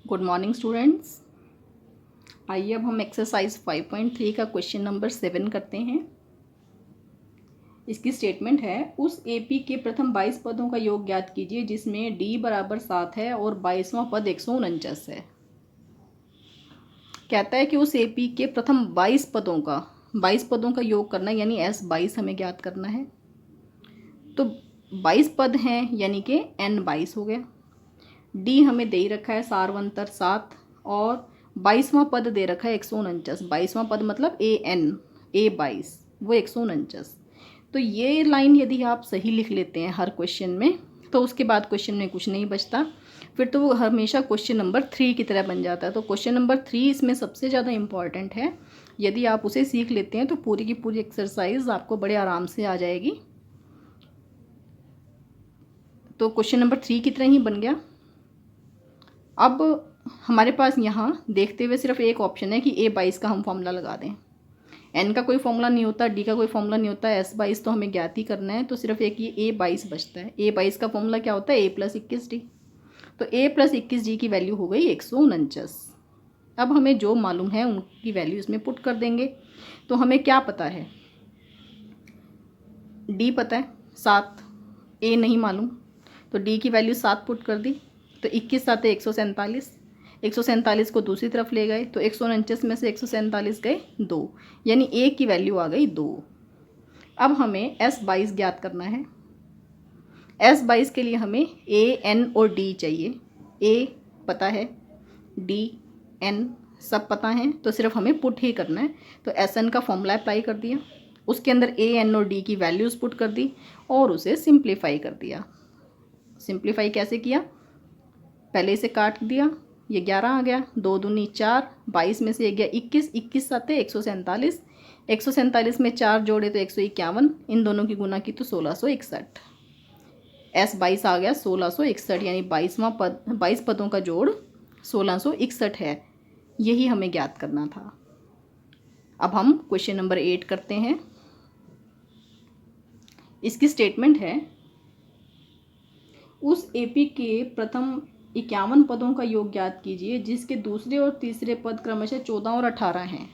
Good morning students. आइए अब हम एक्सरसाइज 5.3 का क्वेश्चन नंबर 7 करते हैं। इसकी स्टेटमेंट है, उस एपी के प्रथम 22 पदों का योग ज्ञात कीजिए जिसमें डी बराबर 7 है और 22वां पद 149 है। कहता है कि उस एपी के प्रथम 22 पदों का योग करना है, यानी S22 हमें ज्ञात करना है। तो 22 पद हैं, यानी कि N22 हो गया। डी हमें दे ही रखा है सारवंतर 7 और 22वां पद दे रखा है 149। 22वां पद मतलब A22 वो 149। तो ये लाइन यदि आप सही लिख लेते हैं हर क्वेश्चन में तो उसके बाद क्वेश्चन में कुछ नहीं बचता, फिर तो वो हमेशा क्वेश्चन नंबर 3 की तरह बन जाता है। तो क्वेश्चन नंबर 3 इसमें सबसे ज़्यादा इम्पॉर्टेंट है। यदि आप उसे सीख लेते हैं तो पूरी की पूरी एक्सरसाइज आपको बड़े आराम से आ जाएगी। तो क्वेश्चन नंबर 3 की तरह ही बन गया। अब हमारे पास यहाँ देखते हुए सिर्फ एक ऑप्शन है कि A22 का हम फॉर्मूला लगा दें। N का कोई फॉर्मूला नहीं होता, D का कोई फॉर्मूला नहीं होता, S22 तो हमें ज्ञात ही करना है। तो सिर्फ एक ये A22 बचता है। A22 का फॉर्मूला क्या होता है? A+21D। तो A+21D की वैल्यू हो गई 149। अब हमें जो मालूम है उनकी वैल्यू इसमें पुट कर देंगे। तो हमें क्या पता है? D पता है 7, A नहीं मालूम, तो D की वैल्यू 7 पुट कर दी। तो 21 7 147, 147 को दूसरी तरफ ले गए तो 149 में से 147 गए 2, यानी A की वैल्यू आ गई 2। अब हमें S22 ज्ञात करना है। S22 के लिए हमें A, N और D चाहिए। A पता है, D, N सब पता है, तो सिर्फ हमें पुट ही करना है। तो SN का फॉर्मूला अप्लाई कर दिया, उसके अंदर A, N और D की वैल्यूज़ पुट कर दी और उसे सिंप्लीफाई कर दिया। सिंप्लीफाई कैसे किया? पहले इसे काट दिया, ये 11 आ गया, 2 दूनी 4, 22 में से 1 गया 21, 21 साते 147, 147 में 4 जोड़े तो 151, इन दोनों की गुना की तो 1661। S22 आ गया 1661, यानी 22 पदों का जोड़ 1661 है। यही हमें ज्ञात करना था। अब हम क्वेश्चन नंबर 8 करते हैं। इसकी स्टेटमेंट है, उस एपी के प्रथम 51 पदों का योग ज्ञात कीजिए जिसके दूसरे और तीसरे पद क्रमशः 14 और 18 हैं।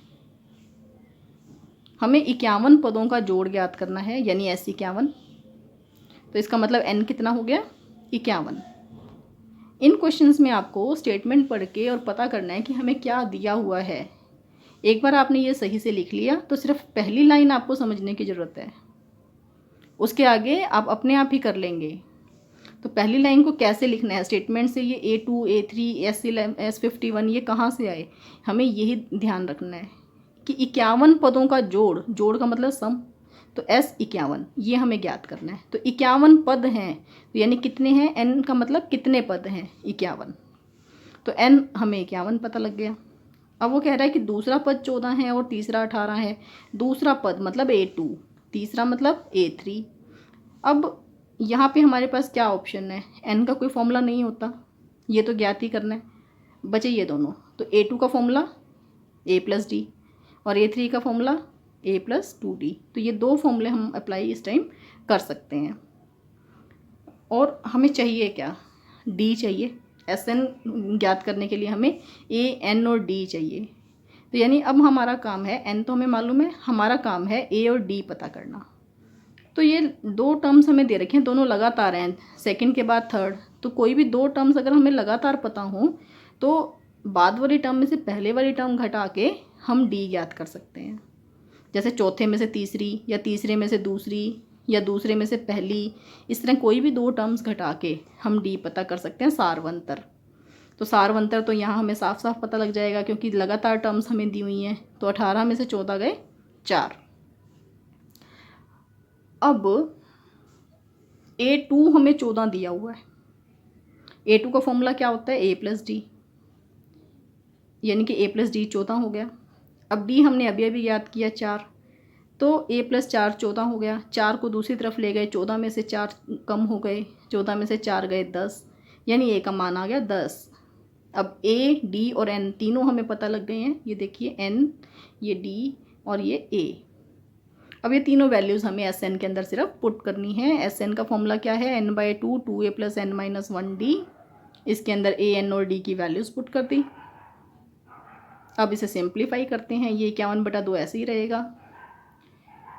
हमें 51 पदों का जोड़ ज्ञात करना है, यानी S51। तो इसका मतलब N कितना हो गया? 51। इन क्वेश्चंस में आपको स्टेटमेंट पढ़ के और पता करना है कि हमें क्या दिया हुआ है। एक बार आपने ये सही से लिख लिया तो सिर्फ पहली लाइन आपको समझने की ज़रूरत है, उसके आगे आप अपने आप ही कर लेंगे। तो पहली लाइन को कैसे लिखना है स्टेटमेंट से, ये A2, A3, S51 ये कहाँ से आए, हमें यही ध्यान रखना है कि 51 पदों का जोड़ का मतलब सम, तो S51 ये हमें ज्ञात करना है। तो 51 पद हैं, तो यानी कितने हैं? N का मतलब कितने पद हैं? 51। तो N हमें 51 पता लग गया। अब वो कह रहा है कि दूसरा पद 14 है और तीसरा 18 है। दूसरा पद मतलब A2, तीसरा मतलब A3। अब यहाँ पे हमारे पास क्या ऑप्शन है? N का कोई फॉर्मूला नहीं होता, ये तो ज्ञात ही करना है। बचे ये दोनों, तो A2 का फॉर्मूला A+D और A3 का फॉर्मूला A+2D। तो ये दो फॉर्मूले हम अप्लाई इस टाइम कर सकते हैं। और हमें चाहिए क्या? D चाहिए। SN ज्ञात करने के लिए हमें A, N और D चाहिए। तो यानी अब हमारा काम है, N तो हमें मालूम है, हमारा काम है A और D पता करना। तो ये दो टर्म्स हमें दे रखे हैं, दोनों लगातार हैं, सेकंड के बाद थर्ड। तो कोई भी दो टर्म्स अगर हमें लगातार पता हो तो बाद वाली टर्म में से पहले वाली टर्म घटा के हम डी ज्ञात कर सकते हैं। जैसे चौथे में से तीसरी, या तीसरे में से दूसरी, या दूसरे में से पहली, इस तरह कोई भी दो टर्म्स घटा के हम डी पता कर सकते हैं, सारवंतर। तो सारवंतर तो यहाँ हमें साफ साफ पता लग जाएगा क्योंकि लगातार टर्म्स हमें दी हुई हैं। तो 18 में से 14 गए 4। अब A2 हमें 14 दिया हुआ है। A2 का फॉर्मूला क्या होता है? A+D, यानी कि A+D 14 हो गया। अब D हमने अभी अभी याद किया 4, तो A+4 14 हो गया। 4 को दूसरी तरफ ले गए, 14 में से 4 कम हो गए, 14 में से 4 गए 10, यानी A का मान आ गया 10। अब A, D और N तीनों हमें पता लग गए हैं। ये देखिए N, ये D और ये A। अब ये तीनों वैल्यूज़ हमें SN के अंदर सिर्फ पुट करनी है। SN का फॉर्मूला क्या है? N/2 2A + N - 1D इसके अंदर ए एन और डी की वैल्यूज़ पुट कर दी। अब इसे सिंप्लीफाई करते हैं, ये 51/2 ऐसे ही रहेगा।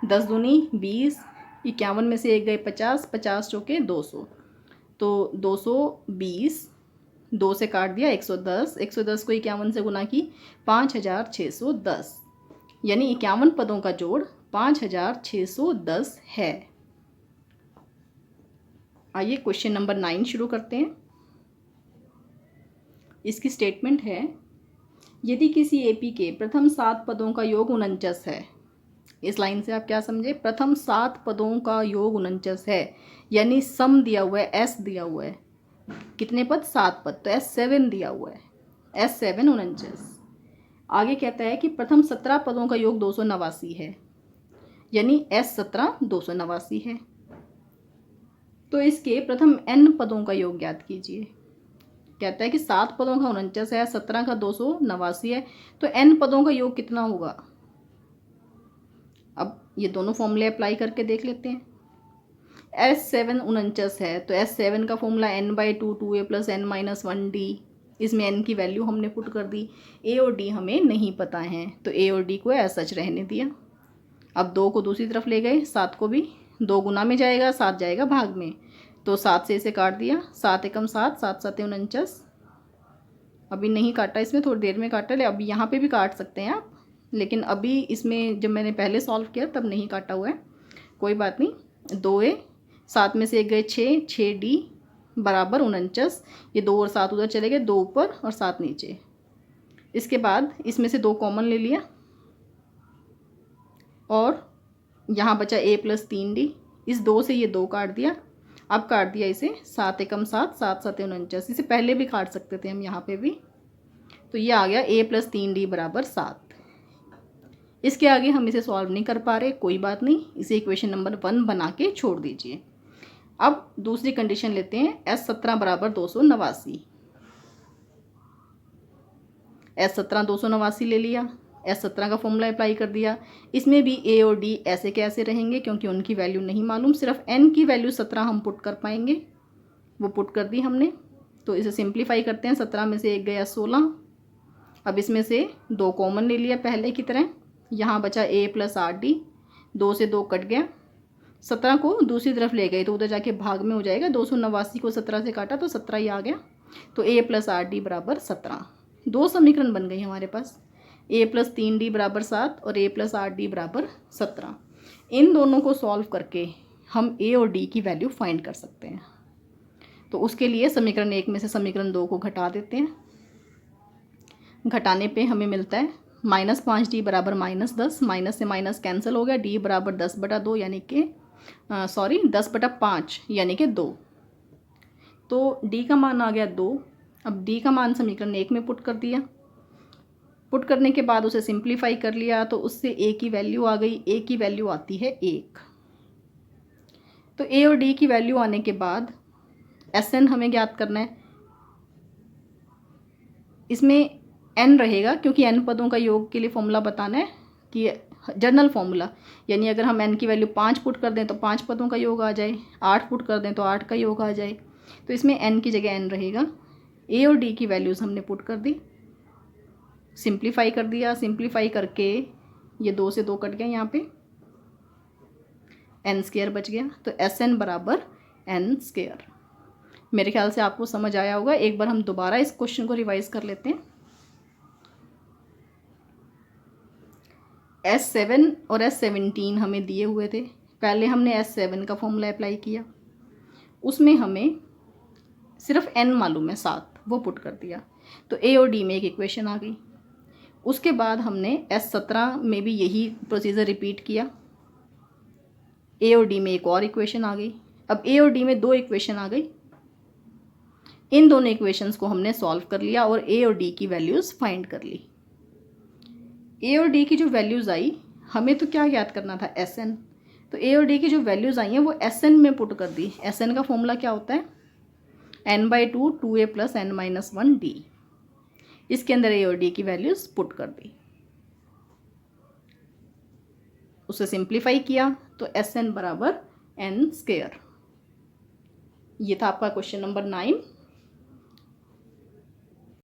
10 दूनी 20, 51 में से 1 गए 50, 50 चौके 200, तो 220, 2 से काट दिया 110, 110 को 51 से गुना की 5610, यानी 51 पदों का जोड़ 5610 है। आइए क्वेश्चन नंबर 9 शुरू करते हैं। इसकी स्टेटमेंट है, यदि किसी एपी के प्रथम 7 पदों का योग 49 है। इस लाइन से आप क्या समझे? प्रथम 7 पदों का योग 49 है, यानी सम दिया हुआ है, एस दिया हुआ है। कितने पद? 7 पद, तो S7 दिया हुआ है, S7 49। आगे कहता है कि प्रथम 17 पदों का योग 289 है, यानी S17 289 है। तो इसके प्रथम n पदों का योग ज्ञात कीजिए। कहता है कि 7 पदों का 49 है, 17 का 289 है, तो n पदों का योग कितना होगा? अब ये दोनों फॉर्मूले अप्लाई करके देख लेते हैं। S7 49 है, तो S7 का फॉर्मूला n/2 2a + n-1d। इसमें n की वैल्यू हमने पुट कर दी। a और d हमें नहीं पता है, तो a और d को एज सच रहने दिया। अब 2 को दूसरी तरफ ले गए, 7 को भी 2 गुना में जाएगा, 7 जाएगा भाग में, तो 7 से इसे काट दिया, 7 एकम 7, 7 7 49। अभी नहीं काटा, इसमें थोड़ी देर में काटा, ले अभी यहाँ पे भी काट सकते हैं आप, लेकिन अभी इसमें जब मैंने पहले सॉल्व किया तब नहीं काटा हुआ है, कोई बात नहीं। 2a, 7 में से 1 गए 6, 6d बराबर 49। ये 2 और 7 उधर चले गए, 2 ऊपर और 7 नीचे। इसके बाद इसमें से 2 कॉमन ले लिया और यहाँ बचा a + 3d। इस 2 से ये 2 काट दिया, अब काट दिया इसे, 7 एकम 7, 7 7 49। इसे पहले भी काट सकते थे हम यहाँ पे भी, तो ये आ गया a + 3d बराबर 7। इसके आगे हम इसे सॉल्व नहीं कर पा रहे, कोई बात नहीं, इसे इक्वेशन नंबर 1 बना के छोड़ दीजिए। अब दूसरी कंडीशन लेते हैं, S17 बराबर 289। S17 289 ले लिया, S17 का फॉर्मूला अप्लाई कर दिया। इसमें भी a और d ऐसे के ऐसे रहेंगे, क्योंकि उनकी वैल्यू नहीं मालूम, सिर्फ n की वैल्यू 17 हम पुट कर पाएंगे, वो पुट कर दी हमने। तो इसे सिंप्लीफाई करते हैं, 17 में से 1 गया 16। अब इसमें से 2 कॉमन ले लिया पहले की तरह, यहाँ बचा a + 8d, 2 से 2 कट गया, 17 को दूसरी तरफ ले गए तो उधर जाके भाग में हो जाएगा, 289 को 17 से काटा तो 17 ही आ गया, तो a + 8d बराबर 17। 2 समीकरण बन गई हमारे पास, a + 3d बराबर 7 और a + 8d बराबर 17। इन दोनों को सॉल्व करके हम a और d की वैल्यू फाइंड कर सकते हैं। तो उसके लिए समीकरण 1 में से समीकरण 2 को घटा देते हैं। घटाने पे हमें मिलता है -5d बराबर -10, माइनस से माइनस कैंसिल हो गया, d बराबर 10/2 यानी कि 10/5 यानी कि 2। तो d का मान आ गया 2। अब d का मान समीकरण 1 में पुट कर दिया, पुट करने के बाद उसे सिंप्लीफाई कर लिया, तो उससे a की वैल्यू आ गई, a की वैल्यू आती है 1। तो a और d की वैल्यू आने के बाद Sn हमें ज्ञात करना है। इसमें n रहेगा, क्योंकि n पदों का योग के लिए फॉर्मूला बताना है कि जनरल फॉर्मूला, यानी अगर हम n की वैल्यू 5 पुट कर दें तो 5 पदों का योग आ जाए, 8 पुट कर दें तो 8 का योग आ जाए, तो इसमें n की जगह n रहेगा। a और d की वैल्यूज़ हमने पुट कर दी, सिंप्लीफाई कर दिया, सिंप्लीफाई करके ये 2 से 2 कट गया, यहाँ पे n² बच गया, तो Sn बराबर n²। मेरे ख्याल से आपको समझ आया होगा। एक बार हम दोबारा इस क्वेश्चन को रिवाइज कर लेते हैं। S7 और S17 हमें दिए हुए थे, पहले हमने S7 का फॉर्मूला अप्लाई किया, उसमें हमें सिर्फ n मालूम है 7, वो पुट कर दिया, तो a और d में एक इक्वेशन आ गई। उसके बाद हमने S17 में भी यही प्रोसीजर रिपीट किया, a और d में एक और इक्वेशन आ गई। अब a और d में 2 इक्वेशन आ गई, इन दोनों इक्वेशंस को हमने सॉल्व कर लिया और a और d की वैल्यूज़ फाइंड कर ली। a और d की जो वैल्यूज़ आई, हमें तो क्या याद करना था, Sn, तो a और d की जो वैल्यूज़ आई हैं वो Sn में पुट कर दी। Sn का फॉर्मूला क्या होता है, n/2 2a + n-1d। इसके अंदर a और d की वैल्यूज़ पुट कर दी, उसे सिंप्लीफाई किया, तो Sn बराबर n²। ये था आपका क्वेश्चन नंबर 9।